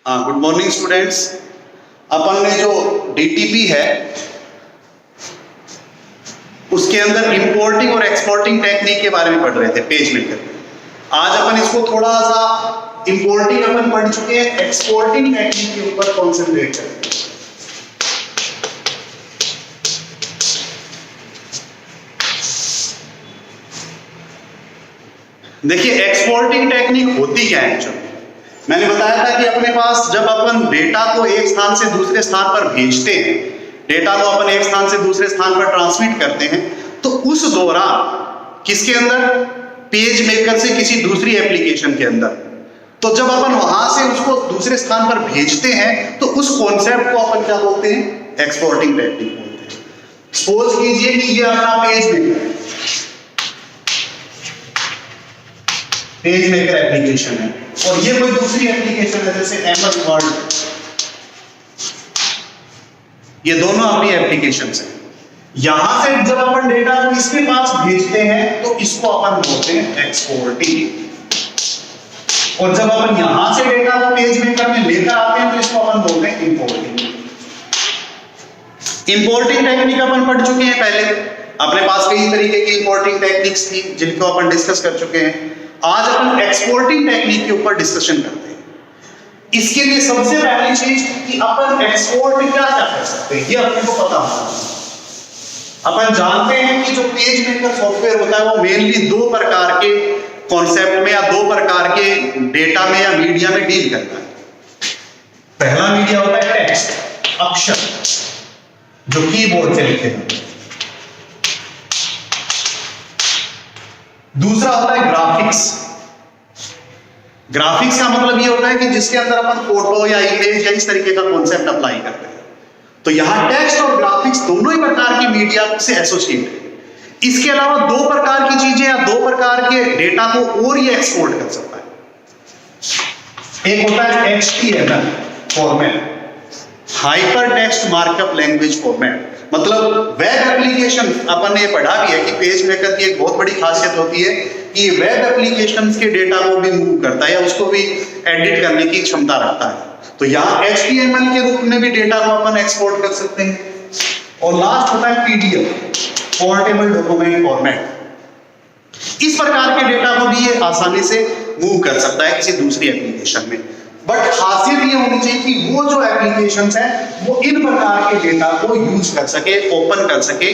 Good morning students. अपन ने जो DTP है उसके अंदर इंपोर्टिंग और एक्सपोर्टिंग टेक्निक के बारे में पढ़ रहे थे पेज मेकर। आज अपन इसको थोड़ा सा इंपोर्टिंग अपन पढ़ चुके हैं, एक्सपोर्टिंग टेक्निक के ऊपर कॉन्सेंट्रेट करते हैं। देखिए एक्सपोर्टिंग टेक्निक होती क्या है। जो मैंने बताया था कि अपने पास जब अपन डेटा को एक स्थान से दूसरे स्थान पर भेजते हैं, डेटा को अपन एक स्थान से दूसरे स्थान पर ट्रांसमिट करते हैं, तो उस दौरान किसके अंदर, पेज मेकर से किसी दूसरी एप्लीकेशन के अंदर, तो जब अपन वहां से उसको दूसरे स्थान पर भेजते हैं तो उस कॉन्सेप्ट को अपन क्या बोलते हैं, एक्सपोर्टिंग टेक्निक बोलते हैं। सपोज कीजिए कि ये अपना पेज मेकर एप्लीकेशन है और ये कोई दूसरी एप्लीकेशन है जैसे एमएस वर्ड, ये दोनों अपनी एप्लीकेशंस हैं। यहां से जब अपन डेटा को इसके पास भेजते हैं तो इसको अपन बोलते हैं एक्सपोर्टिंग, और जब अपन यहां से डेटा को पेज मेकर में लेकर आते हैं तो इसको अपन बोलते हैं इंपोर्टिंग। इंपोर्टिंग टेक्निक अपन पढ़ चुके हैं पहले, अपने पास कई तरीके की इंपोर्टिंग टेक्निक्स थी जिनको अपन डिस्कस कर चुके हैं। आज अपन एक्सपोर्टिंग टेक्निक के ऊपर डिस्कशन करते हैं। इसके लिए सबसे पहली चीज कि अपन एक्सपोर्ट क्या क्या कर सकते हैं ये अपने को पता होना चाहिए। अपन जानते हैं कि जो पेज मेकर सॉफ्टवेयर होता है वो मेनली दो प्रकार के कॉन्सेप्ट में या दो प्रकार के डेटा में या मीडिया में डील करता है। पहला मीडिया होता है टेक्स्ट, अक्षर जो कीबोर्ड से लिखे हैं। दूसरा होता है ग्राफिक्स। ग्राफिक्स का मतलब ये होता है कि जिसके अंदर अपन फोटो या इमेज या इस तरीके का कॉन्सेप्ट अप्लाई करते हैं। तो यहां टेक्स्ट और ग्राफिक्स दोनों ही प्रकार की मीडिया से एसोसिएट है। इसके अलावा दो प्रकार की चीजें या दो प्रकार के डेटा को और ये एक्सपोर्ट कर सकता है। एक होता है HTML format, hyper text markup language format. मतलब वेब एप्लीकेशन, अपन ने पढ़ा भी है कि पेज मेकर की एक बहुत बड़ी खासियत होती है कि वेब एप्लीकेशंस के डेटा को भी मूव करता है या उसको भी एडिट करने की क्षमता रखता है। तो यहाँ HTML के रूप में भी डेटा को अपन एक्सपोर्ट कर सकते हैं। और लास्ट होता है PDF, पोर्टेबल डॉक्यूमेंट फॉर्मेट। इस प्रकार के डेटा को भी ये आसानी से मूव कर सकता है किसी दूसरी एप्लीकेशन में। बट खासियत ये होनी चाहिए कि वो जो एप्लीकेशंस हैं वो इन प्रकार के डेटा को यूज कर सके, ओपन कर सके,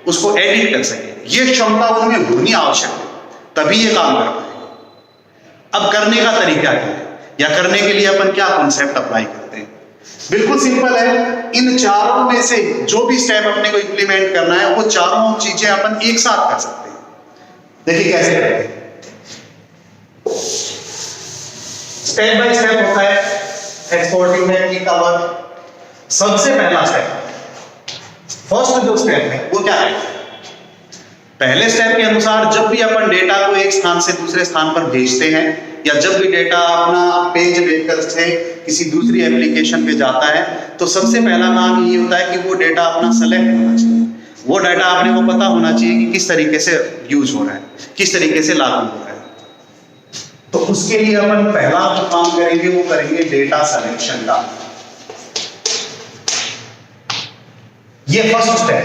उसको एडिट कर सके। ये क्षमता उनमें होनी आवश्यक है, तभी ये काम कर पाए। अब करने का तरीका क्या है या करने के लिए अपन क्या कॉन्सेप्ट अप्लाई करते हैं? बिल्कुल सिंपल है। इन चारों में से जो भी स्टेप अपने को इंप्लीमेंट करना है वो चारों चीजें अपन एक साथ कर सकते हैं। देखिए कैसे करते हैं। स्टेप बाय स्टेप होता है एक्सपोर्टिंग टेक्निक का वर्क। सबसे पहला स्टेप, फर्स्ट जो स्टेप है वो क्या है? पहले स्टेप के अनुसार जब भी अपन डेटा को एक स्थान से दूसरे स्थान पर भेजते हैं या जब भी डेटा अपना पेज मेकर से किसी दूसरी एप्लीकेशन पे जाता है तो सबसे पहला काम ये होता है कि वो डेटा अपना सेलेक्ट होना चाहिए। वो डेटा अपने को पता होना चाहिए कि किस तरीके से यूज हो रहा है, किस तरीके से लागू हो रहा है। तो उसके लिए अपन पहला जो काम करेंगे वो करेंगे डेटा सिलेक्शन का। ये फर्स्ट स्टेप।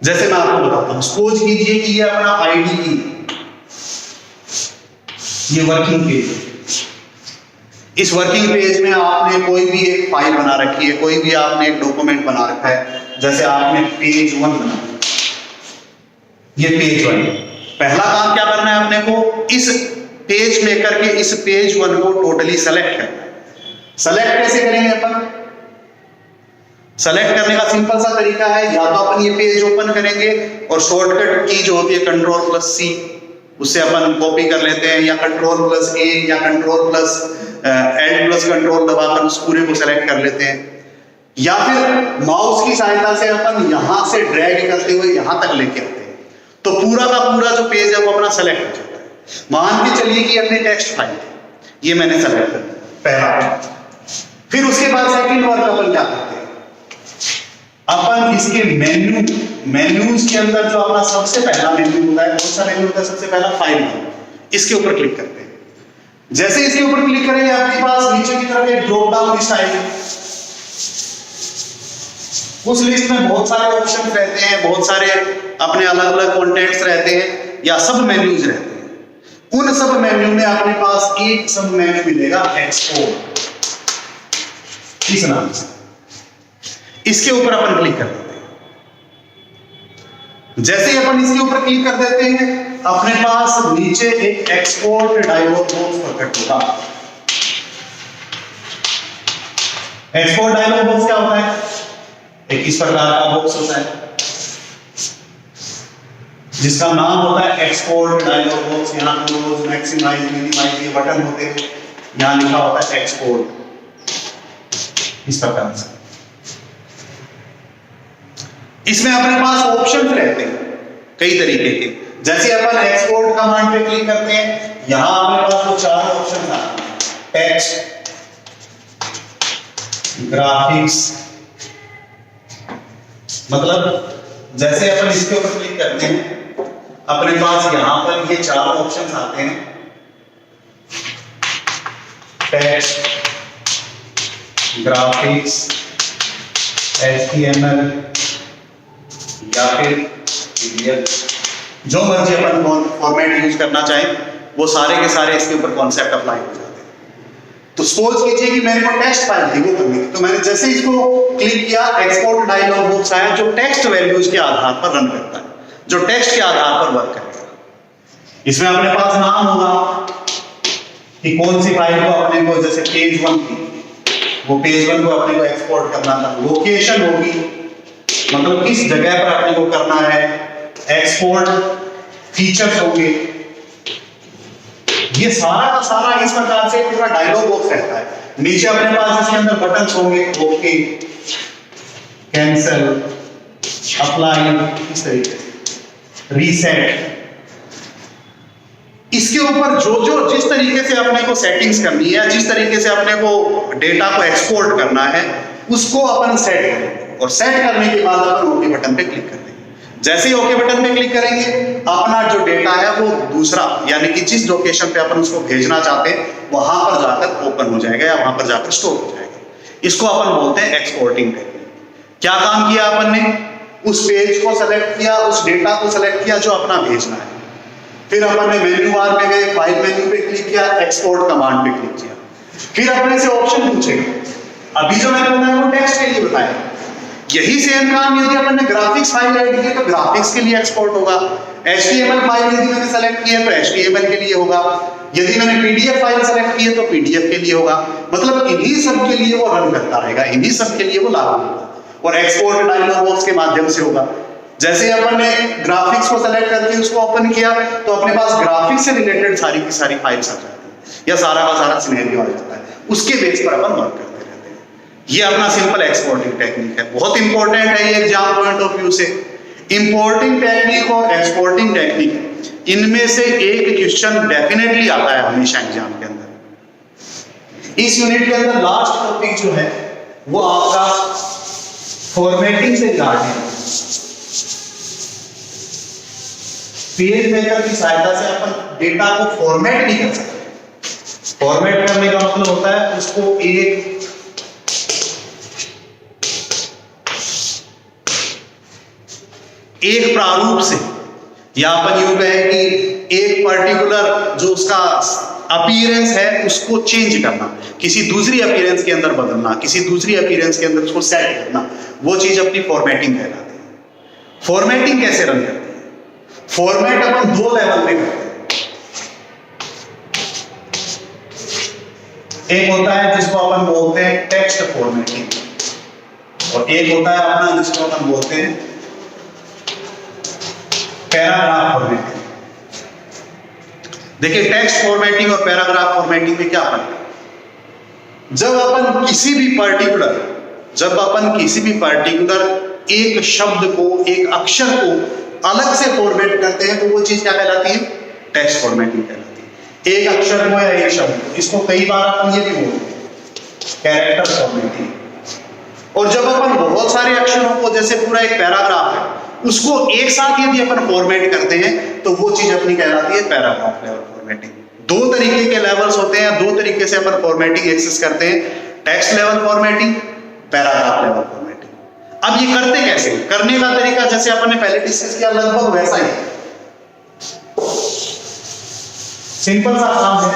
जैसे मैं आपको बताता हूं, सपोज कीजिए कि ये अपना आईडी की ये वर्किंग पेज। इस वर्किंग पेज में आपने कोई भी एक फाइल बना रखी है, कोई भी आपने एक डॉक्यूमेंट बना रखा है। जैसे आपने पेज 1 बना, ये पेज 1। पहला काम क्या करना है अपने को, इस पेज मेकर के इस पेज 1 को टोटली सेलेक्ट करना है। सेलेक्ट कैसे करेंगे अपन? सेलेक्ट करने का सिंपल सा तरीका है, या तो अपन ये पेज ओपन करेंगे और शॉर्टकट की जो होती है Ctrl+C, उससे अपन कॉपी कर लेते हैं, या Ctrl+A या Ctrl+Alt+Ctrl दबाकर उस पूरे को सेलेक्ट कर लेते हैं। या फिर माउस की सहायता से अपन यहां से ड्रैग करते हुए यहां तक लेके आते हैं तो पूरा का पूरा जो पेज है वो अपना सेलेक्ट हो जाता है। मान के चलिए कि अपने टेक्स्ट फाइल ये मैंने सेलेक्ट कर दिया पहला। फिर उसके बाद सेकंड वर्क अपन क्या करते हैं, अपन इसके मेन्यूज के अंदर जो अपना सबसे पहला मेन्यू होता है, कौन सा मेन्यू होता है? सबसे पहला फाइल, इसके ऊपर क्लिक करते हैं। जैसे इसके ऊपर क्लिक करेंगे आपके पास नीचे की तरफ एक ड्रॉप डाउन लिस्ट आएगी। उस लिस्ट में बहुत सारे ऑप्शन रहते हैं, बहुत सारे अपने अलग अलग कॉन्टेंट्स रहते हैं या सब मेन्यूज रहते हैं। उन सब मेन्यू में अपने पास एक सब मेन्यू मिलेगा एक्सपोर्ट, इस नाम से। इसके ऊपर अपन क्लिक कर देते हैं। जैसे ही अपन इसके ऊपर क्लिक कर देते हैं अपने पास नीचे एक एक्सपोर्ट डायलॉग बॉक्स प्रकट होगा। एक्सपोर्ट डायलॉग बॉक्स क्या होता है? एक इस प्रकार का बॉक्स होता है जिसका नाम होता है एक्सपोर्ट डायलॉग बॉक्स। यहां क्लोज, मैक्सिमाइज, मिनिमाइज ये बटन होते हैं। यहां लिखा होता है एक्सपोर्ट, इस प्रकार से। इसमें अपने पास ऑप्शन रहते हैं कई तरीके के। जैसे अपन एक्सपोर्ट कमांड पे क्लिक करते हैं, यहां अपने पास वो चार ऑप्शन आते हैं, टेक्स्ट, ग्राफिक्स, मतलब जैसे अपन इसके ऊपर क्लिक करते हैं अपने पास यहां पर ये चार ऑप्शन आते हैं, टेक्स्ट, ग्राफिक्स, HTML या फिर PDF, जो मर्जी अपन फॉर्मेट यूज करना चाहें वो सारे के सारे इसके ऊपर कॉन्सेप्ट अप्लाई हो जाते हैं। तो सपोज कीजिए कि मेरे को टेक्स्ट फाइल थी वो करनी थी, तो मैंने जैसे इसको क्लिक किया एक्सपोर्ट डायलॉग बॉक्स आया जो टेक्स्ट वैल्यूज के आधार पर रन करता है, जो टेक्स्ट के आधार पर वर्क करेगा। इसमें अपने पास नाम होगा कि कौन सी फाइल को अपने को, जैसे पेज 1 थी, वो पेज 1 को अपने को एक्सपोर्ट करना था। लोकेशन होगी, मतलब किस जगह पर अपने को करना है एक्सपोर्ट। फीचर्स होंगे, ये सारा का सारा इस प्रकार से पूरा डायलॉग बॉक्स रहता है। नीचे अपने पास इसके अंदर बटन्स होंगे, ओके, कैंसिल, अप्लाई, इस तरीके से रीसेट। इसके ऊपर जो जिस तरीके से अपने को सेटिंग्स करनी है, जिस तरीके से अपने को डेटा को एक्सपोर्ट करना है उसको अपन सेट करेंगे, और सेट करने के बाद अपन ओके बटन पे क्लिक कर देंगे। जैसे ही ओके बटन पे क्लिक करेंगे अपना जो डेटा है वो दूसरा, यानी कि जिस लोकेशन पे अपन उसको भेजना चाहते हैं वहां पर जाकर ओपन हो जाएगा या वहां पर जाकर स्टोर हो जाएगा। इसको अपन बोलते हैं एक्सपोर्टिंग टेक्निक। क्या काम किया अपन ने? उस पेज को सेलेक्ट किया, उस डेटा को सेलेक्ट किया जो अपना भेजना है, फिर अपन ने मेन्यू बार में गए, फाइल मेन्यू पे क्लिक किया, एक्सपोर्ट कमांड पे क्लिक किया, फिर अपने से ऑप्शन पूछेगा। अभी जो मैंने बताया वो टेक्स्ट के लिए बताया। यही सेम काम यदि अपन ने ग्राफिक्स फाइल ऐड की तो ग्राफिक्स के लिए एक्सपोर्ट होगा। HTML फाइल यदि मैंने सेलेक्ट की है तो HTML के लिए होगा। यदि मैंने PDF फाइल सेलेक्ट की है तो PDF के लिए होगा। मतलब इन्हीं सब के लिए वो रन करता रहेगा, इन्हीं सब के लिए वो लागू होगा, और एक्सपोर्ट डायलॉग बॉक्स के माध्यम से होगा। जैसे अपन ने ग्राफिक्स को सेलेक्ट करके उसको ओपन किया तो अपने पास ग्राफिक्स से रिलेटेड सारी की सारी फाइल्स आ जाती है या सारा का सारा सिनेरियो आ जाता है, उसके बेस पर अपन वर्क करते रहते हैं। ये अपना सिंपल एक्सपोर्टिंग टेक्निक है, बहुत इंपॉर्टेंट है ये एग्जाम पॉइंट ऑफ व्यू से। इंपोर्टिंग टेक्निक और एक्सपोर्टिंग टेक्निक, इनमें से एक क्वेश्चन डेफिनेटली आता है हमेशा एग्जाम के अंदर। इस यूनिट के अंदर लास्ट टॉपिक जो है वो आपका फॉर्मेटिंग से स्टार्ट है। पेज मेकर की सहायता से अपन डेटा को फॉर्मेट नहीं कर सकते। फॉर्मेट करने का मतलब होता है उसको एक प्रारूप से, या अपन यूं कहें कि एक पर्टिकुलर जो उसका अपीयरेंस है उसको चेंज करना, किसी दूसरी अपीयरेंस के अंदर बदलना, किसी दूसरी अपीयरेंस के अंदर उसको सेट करना, वो चीज अपनी फॉर्मेटिंग कहलाती है। फॉर्मेटिंग कैसे रन करती है? फॉर्मेट अपन दो लेवल पे करते हैं। एक होता है जिसको अपन बोलते हैं टेक्स्ट फॉर्मेटिंग, और एक होता है अपना जिसको अपन बोलते हैं पैराग्राफ फॉर्मेटिंग। देखिए टेक्स्ट फॉर्मेटिंग और पैराग्राफ फॉर्मेटिंग में क्या फर्क है? जब अपन किसी भी पर्टिकुलर एक शब्द को, एक अक्षर को अलग से फॉर्मेट करते हैं तो वो चीज क्या कहलाती है? टेक्स्ट फॉर्मेटिंग कहलाती है। एक अक्षर को या एक शब्द को, इसको कई बार अपन ये भी बोलते हैं कैरेक्टर फॉर्मेटिंग। और जब अपन बहुत सारे अक्षरों को, जैसे पूरा एक पैराग्राफ है, उसको एक साथ यदि अपन फॉर्मेट करते हैं तो वो चीज अपनी कहलाती है पैराग्राफ लेवल फॉर्मेटिंग। दो तरीके के लेवल्स होते हैं, दो तरीके से अपन फॉर्मेटिंग एक्सेस करते हैं, text level formatting, paragraph level formatting. अब ये करते कैसे, करने का तरीका जैसे अपन ने पहले डिस्कस किया लगभग वैसा ही, सिंपल सा काम है।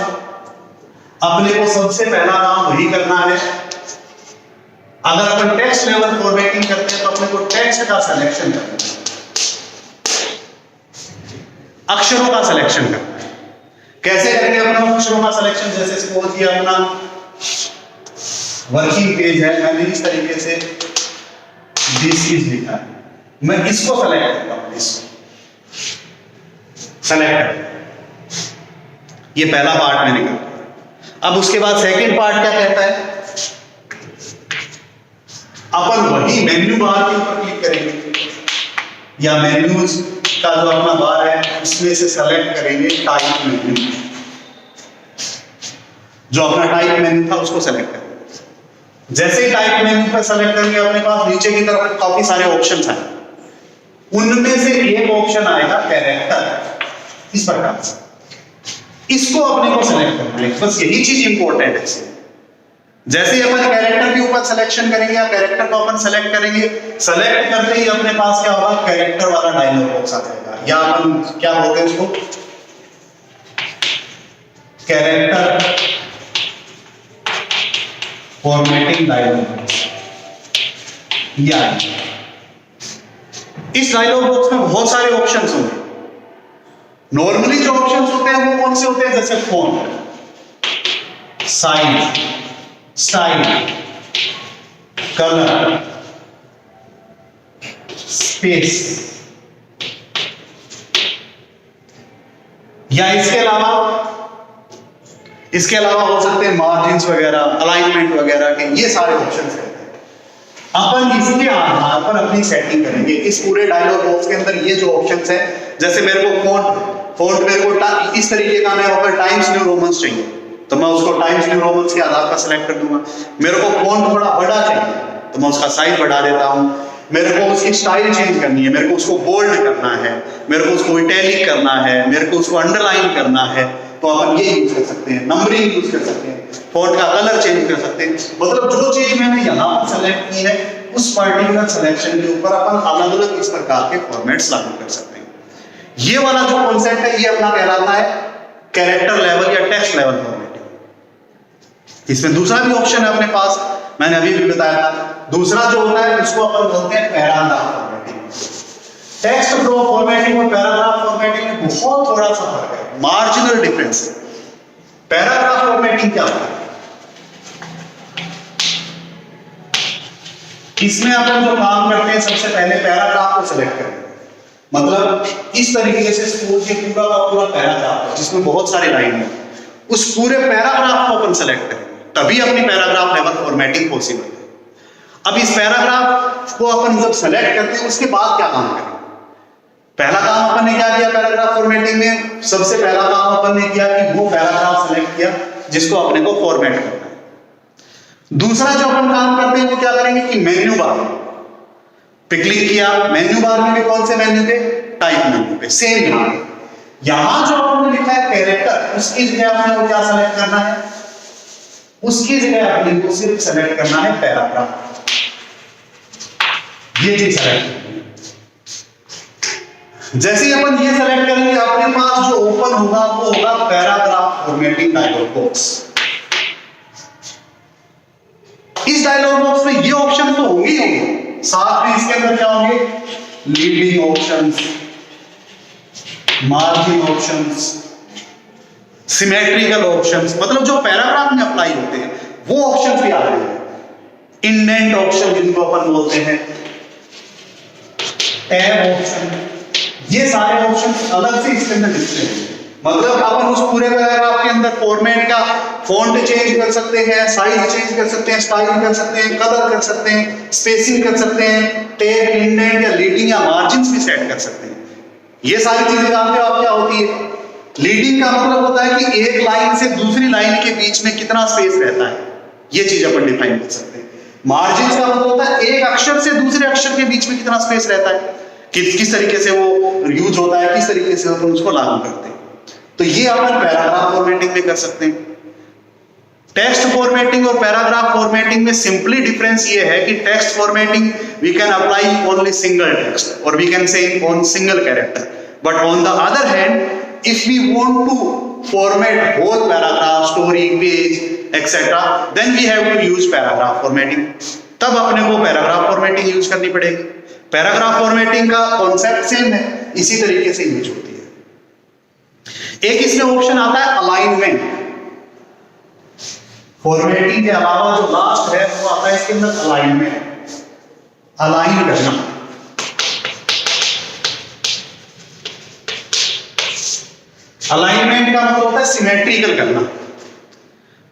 अपने को सबसे पहला काम वही करना है, अगर अपन टेक्स्ट लेवल फॉर्मेटिंग करते हैं तो अपने को टेक्स्ट का सिलेक्शन करना है, अक्षरों का सिलेक्शन करना है। कैसे करेंगे अपना अक्षरों का सिलेक्शन, जैसे सपोज किया अपना वर्किंग पेज है, मैंने इस तरीके से दिस इज लिखा है, मैं इसको सेलेक्ट करता हूं, इसको सेलेक्ट, ये पहला पार्ट मैंने कर। अब उसके बाद सेकंड पार्ट क्या कहता है, अपन वही मेन्यू बार के ऊपर क्लिक करेंगे या मेन्यूज का जो अपना बार है उसमें से सेलेक्ट करेंगे टाइप मेन्यू, जो अपना टाइप मेन्यू था उसको सेलेक्ट करेंगे। जैसे ही टाइप मेन्यू पर सेलेक्ट करेंगे अपने पास नीचे की तरफ काफी सारे ऑप्शंस आए, उनमें से एक ऑप्शन आएगा कैरेक्टर, इस प्रकार से इसको अपने को सेलेक्ट करना है, बस यही चीज इंपॉर्टेंट है। जैसे ही अपन कैरेक्टर के ऊपर सिलेक्शन करेंगे या कैरेक्टर को अपन सेलेक्ट करेंगे, सेलेक्ट करते ही अपने पास क्या होगा, कैरेक्टर वाला डायलॉग बॉक्स आ जाएगा, या अपन क्या बोलते हैं उसको, कैरेक्टर फॉर्मेटिंग डायलॉग बॉक्स। या इस डायलॉग बॉक्स में बहुत सारे ऑप्शंस होंगे। नॉर्मली जो ऑप्शंस होते हैं वो कौन से होते हैं, जैसे font, size, style, colour, space, या इसके अलावा हो सकते हैं मार्जिन्स वगैरह, अलाइनमेंट वगैरह के, ये सारे ऑप्शंस हैं। अपन इसके आधार पर अपनी सेटिंग करेंगे। इस पूरे डायलॉग बॉक्स के अंदर ये जो ऑप्शंस हैं, जैसे मेरे को फॉन्ट मेरे को इस तरीके का मैं अगर टाइम्स न्यू रोमन्स चाहिए तो मैं उसको टाइम्स न्यू रोमन्स के आधार पर सिलेक्ट कर दूंगा। मेरे को फॉन्ट थोड़ा बड़ा चाहिए तो मैं उसका साइज बढ़ा देता हूं। मेरे को उसकी स्टाइल चेंज करनी है, मेरे को उसको बोल्ड करना है, मेरे को उसको इटैलिक करना है, मेरे को उसको अंडरलाइन करना है, तो अपन ये यूज कर सकते हैं, नंबरिंग यूज कर सकते हैं, फॉन्ट का कलर चेंज कर सकते हैं। मतलब जो चीज मैंने यहां पर सेलेक्ट की है उस पर्टिकुलर सिलेक्शन के ऊपर अपन अलग अलग इस प्रकार के फॉर्मेट्स लागू कर सकते हैं। ये वाला जो कॉन्सेप्ट है ये अपना कहलाता है कैरेक्टर लेवल या टेक्स्ट लेवल फॉर्मेटिंग। इसमें दूसरा भी ऑप्शन है अपने पास, मैंने अभी भी बताया था। दूसरा जो होता है उसको अपन बोलते हैं paragraph formatting. Text flow formatting और पैराग्राफ फॉर्मेटिंग में बहुत थोड़ा सा फर्क है, मार्जिनल डिफरेंस है। पैराग्राफ फॉर्मेटिंग क्या होता है, इसमें अपन जो काम करते हैं सबसे पहले पैराग्राफ को सिलेक्ट करें। मतलब इस तरीके से सपोज ये पूरा का पूरा पैराग्राफ है जिसमें बहुत सारे लाइन है, उस पूरे पैराग्राफ को अपन सेलेक्ट करें, तभी अपनी पैराग्राफ लेवल फॉर्मेटिंग पॉसिबल है। अब इस पैराग्राफ को अपन जब सेलेक्ट करते हैं उसके बाद क्या काम करें। पहला काम अपन ने क्या किया पैराग्राफ फॉर्मेटिंग में, सबसे पहला काम अपन ने किया कि वो पैराग्राफ सेलेक्ट किया जिसको अपने को फॉर्मेट करना है। दूसरा जो अपन काम करते हैं वो क्या करेंगे कि मेन्यू बार पे क्लिक किया। मेन्यू बार में भी कौन से मेन्यू पे, टाइप मेन्यू पे। सेम यहां जो आपने लिखा है कैरेक्टर, उसकी जगह आपने वो क्या सेलेक्ट करना है, उसकी जगह आपने को सिर्फ सेलेक्ट करना है पैराग्राफ। ये चीज सेलेक्ट, जैसे ही अपन ये सेलेक्ट करेंगे अपने पास जो ओपन होगा वो होगा पैराग्राफ फॉर्मेटिंग डायलॉग बॉक्स। इस डायलॉग बॉक्स में ये ऑप्शन तो होंगे ही होंगे, साथ में इसके अंदर क्या होंगे, leading options, margin options, symmetrical options, मतलब जो पैराग्राफ में अप्लाई होते हैं वो ऑप्शंस भी आ रहे हैं। इंडेंट ऑप्शन जिनको अपन बोलते हैं, टैब ऑप्शन, ये सारे ऑप्शंस अलग से इसके अंदर दिखते हैं। मतलब अपन उस पूरे पैराग्राफ के अंदर फॉर्मेट का फॉन्ट चेंज कर सकते हैं, साइज चेंज कर सकते हैं, स्टाइल कर सकते हैं, कलर कर सकते हैं, स्पेसिंग कर सकते हैं, टैग, इंडेंट या लीडिंग या मार्जिन्स भी सेट कर सकते हैं। ये सारी चीजें जानते हो आप क्या होती है। लीडिंग का मतलब होता है कि एक लाइन से दूसरी लाइन के बीच में कितना स्पेस रहता है, ये चीज अपन डिफाइन कर सकते हैं। मार्जिन्स का मतलब होता है एक अक्षर से दूसरे अक्षर के बीच में कितना स्पेस रहता है, किस तरीके से वो यूज होता है, किस तरीके से अपन उसको लागू करते हैं। तो ये अपन पैराग्राफ फॉर्मेटिंग में कर सकते हैं। टेक्स्ट फॉर्मेटिंग और पैराग्राफ फॉर्मेटिंग में सिंपली डिफरेंस ये है कि text formatting we can apply only single text और we can say on single character, but on the other hand if we want to format whole paragraph, story, page etcetera, then we have to use paragraph formatting. तब अपने को paragraph formatting use करनी पड़ेगी। Paragraph formatting का concept same है, इसी तरीके से यूज होती है। एक इसमें ऑप्शन आता है अलाइनमेंट। फॉर्मेटिंग के अलावा जो लास्ट है वो आता है इसके अंदर अलाइनमेंट, अलाइन करना। अलाइनमेंट का मतलब होता है सिमेट्रिकल करना,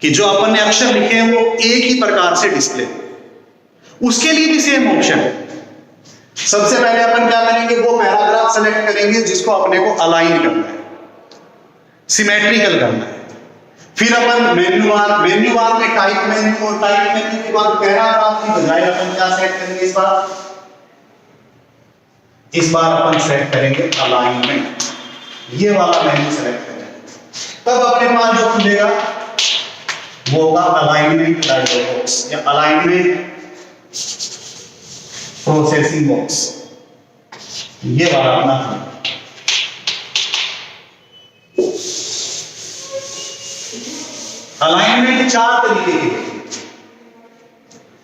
कि जो अपन ने अक्षर लिखे हैं वो एक ही प्रकार से डिस्प्ले। उसके लिए भी सेम ऑप्शन है। सबसे पहले अपन क्या करेंगे, वो पैराग्राफ सेलेक्ट करेंगे जिसको अपने को अलाइन करना है, सिमेट्रिकल करना है। फिर अपन मेन्यू बार में टाइप मेन्यू, और टाइप मेन्यू के बाद पैराग्राफ की बजाय अपन क्या सेट करेंगे, इस बार अपन सेट करेंगे अलाइनमेंट। ये वाला मेन्यू सेलेक्ट करेंगे, तब अपने पास जो खुलेगा वो होगा अलाइनमेंट डायलॉग बॉक्स या अलाइनमेंट प्रोसेसिंग बॉक्स। ये वाला अपना अलाइनमेंट चार तरीके की,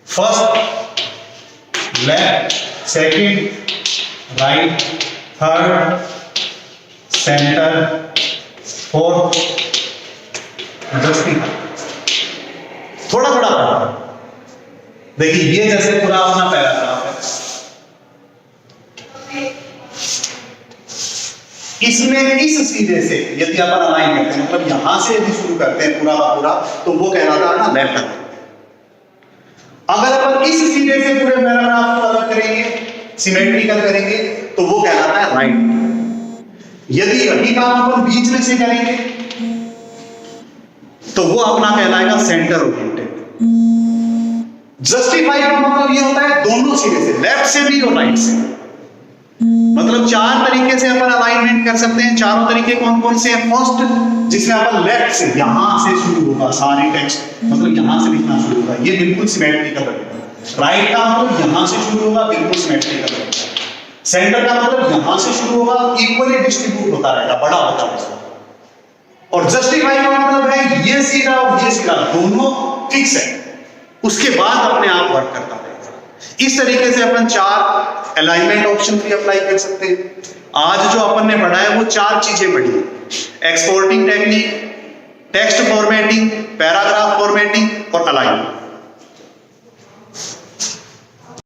first, left, second, right, third, centre, fourth, justify. थोड़ा थोड़ा देखिए, ये जैसे पूरा अपना पैराग्राफ है, इसमें इस सीधे से यदि अपन अलाइन करते हैं, मतलब यहां से यदि शुरू करते हैं पूरा का पूरा, तो वो कहलाता है अपना लेफ्ट। अगर अपन इस सीधे से पूरे पैराग्राफ को अलग करेंगे, सिमेट्रिकल करेंगे, तो वो कहलाता है राइट। यदि यही काम अपन बीच में से करेंगे तो वो अपना कहलाएगा सेंटर ओरिएंटेड। जस्टिफाई का मतलब ये होता है दोनों सिरे से, लेफ्ट से भी और राइट से। मतलब चार तरीके से अपन अलाइनमेंट कर सकते हैं। चारों तरीके कौन कौन से हैं? फर्स्ट, जिसमें अपन लेफ्ट से, यहां से शुरू होगा सारे टेक्स्ट, मतलब यहां से लिखना शुरू होगा, ये बिल्कुल सिमेट्रिकल रहेगा। राइट का मतलब यहां से शुरू होगा, बिल्कुल सिमेट्रिकल रहेगा। सेंटर का मतलब यहां से शुरू होगा, इक्वली डिस्ट्रीब्यूट होता रहेगा, बड़ा होता रहेगा। और जस्टिफाई का मतलब है ये सीधा और ये सीधा दोनों फिक्स है, उसके बाद अपने आप वर्क करता रहेगा। इस तरीके से अपन चार अलाइनमेंट ऑप्शन भी अप्लाई कर सकते हैं। आज जो अपन ने पढ़ा है वो चार चीजें पढ़ी है: exporting technique, text formatting, paragraph formatting और अलाइनमेंट।